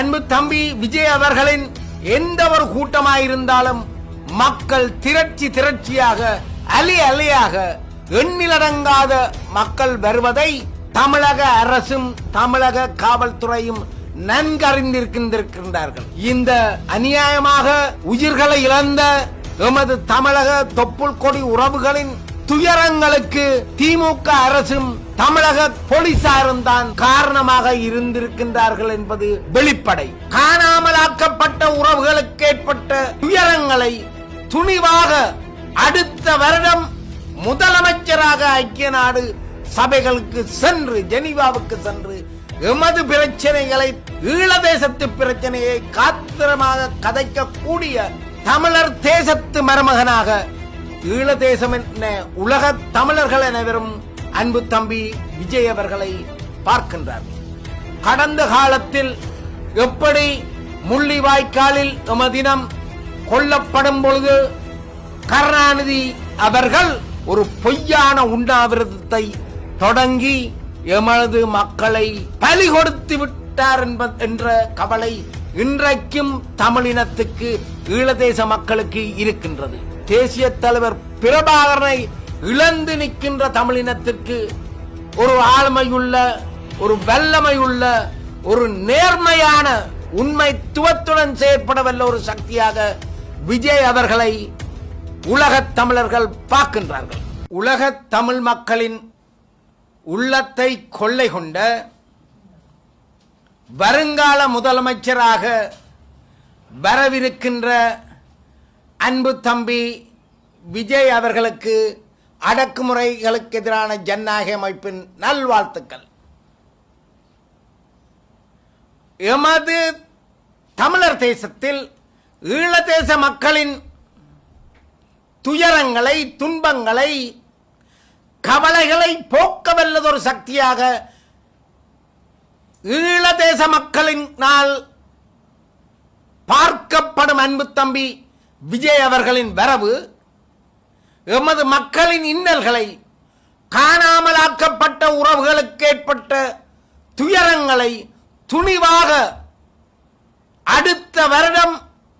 அன்பு தம்பி விஜய் அவர்களின் எந்த ஒரு கூட்டமாயிருந்தாலும் மக்கள் திரட்சியாக அலி அலியாக எண்ணிலடங்காத மக்கள் வருவதை தமிழக அரசும் தமிழக காவல்துறையும் நன்கறிந்திருக்கின்றார்கள். இந்த அநியாயமாக உயிர்களை இழந்த எமது தமிழக தொப்புள் கொடி உறவுகளின் துயரங்களுக்கு திமுக அரசும் தமிழக போலீசாரும் தான் காரணமாக இருந்திருக்கின்றார்கள் என்பது வெளிப்படை. காணாமலாக்கப்பட்ட உறவுகளுக்கு ஏற்பட்ட துயரங்களை துணிவாக அடுத்த வருடம் முதலமைச்சராக ஐக்கிய நாடு சபைகளுக்கு சென்று ஜெனீவாவுக்கு சென்று எமது பிரச்சனைகளை ஈழதேசத்து பிரச்சனையை காத்திரமாக கதைக்கக்கூடிய தமிழர் தேசத்து மருமகனாக ஈழதேசம் என உலக தமிழர்கள் அனைவரும் அன்பு தம்பி விஜய் அவர்களை பார்க்கின்றார்கள். கடந்த காலத்தில் எப்படி முள்ளிவாய்க்காலில் எமதினம் கொல்லப்படும் பொழுது கருணாநிதி அவர்கள் ஒரு பொய்யான உண்ணாவிரதத்தை தொடங்கி எமது மக்களை பலி கொடுத்து விட்டார் என்ற கவலை இன்றைக்கும் தமிழினத்துக்கு ஈழதேச மக்களுக்கு இருக்கின்றது. தேசிய தலைவர் பிரபாகரனை இழந்து நிற்கின்ற தமிழினத்திற்கு ஒரு ஆளுமையுள்ள, ஒரு வல்லமையுள்ள, ஒரு நேர்மையான உண்மைத்துவத்துடன் செயற்படவல்ல ஒரு சக்தியாக விஜய் அவர்களை உலகத் தமிழர்கள் பார்க்கின்றார்கள். உலகத் தமிழ் மக்களின் உள்ளத்தை கொள்ளை கொண்ட வருங்கால முதலமைச்சராக வரவிருக்கின்ற அன்பு தம்பி விஜய் அவர்களுக்கு அடக்குமுறைகளுக்கு எதிரான ஜனநாயக அமைப்பின் நல்வாழ்த்துக்கள். எமது தமிழர் தேசத்தில் ஈழதேச மக்களின் துயரங்களை, துன்பங்களை, கவலைகளை போக்கவல்லதொரு சக்தியாக ஈழதேச மக்களினால் பார்க்கப்படும் அன்பு தம்பி விஜய் அவர்களின் வரவு எமது மக்களின் இன்னல்களை, காணாமலாக்கப்பட்ட உறவுகளுக்கு ஏற்பட்ட துயரங்களை துணிவாக அடுத்த வருடம்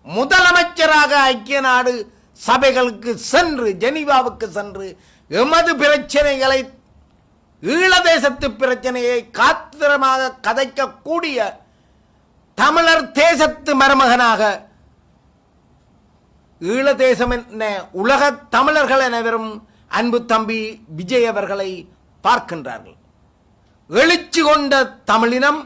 முதலமைச்சராக ஐக்கிய நாடு சபைகளுக்கு சென்று ஜெனீவாவுக்கு சென்று எமது பிரச்சனைகளை ஈழதேசத்து பிரச்சனையை காத்திரமாக கதைக்கக்கூடிய தமிழர் தேசத்து மருமகனாக ஈழதேசம் என உலக தமிழர்கள் அனைவரும் அன்பு தம்பி விஜய் அவர்களை பார்க்கின்றார்கள். எழுச்சி கொண்ட தமிழினம்